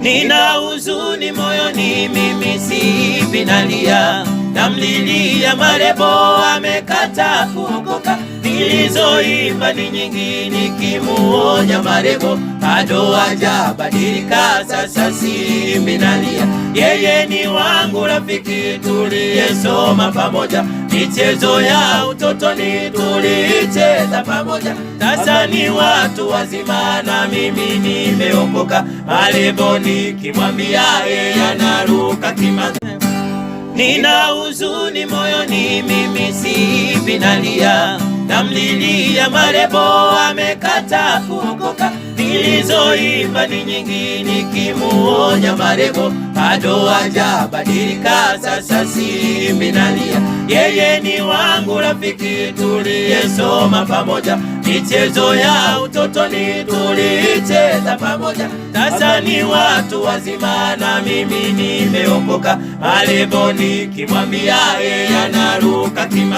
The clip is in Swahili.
Nina huzuni moyoni, mimi si nalia, namlilia Marebo amekata kuokoka. Nilizoimba ni nyingi nikimuonya Marebo, bado hajabadilika, sasa si nalia. Yeye ni wangu rafiki, tuliyesoma pamoja, michezo ya utotoni tulicheza pamoja. Sasa ni watu wazima na mimi nimeokoka. Marebo nikimwambia yeye anaruka kimanzi. Nina huzuni moyoni, mimi si nalia, namlilia Marebo amekata kuokoka. Nilizoimba ni nyingi nikimuonya Marebo, bado hajabadilika, sasa si nalia. Yeye ni wangu rafiki, tuliyesoma pamoja, michezo ya utotoni tulicheza pamoja. Sasa ni watu wazima na mimi nimeokoka. Marebo nikimwambia yeye anaruka kimanzi.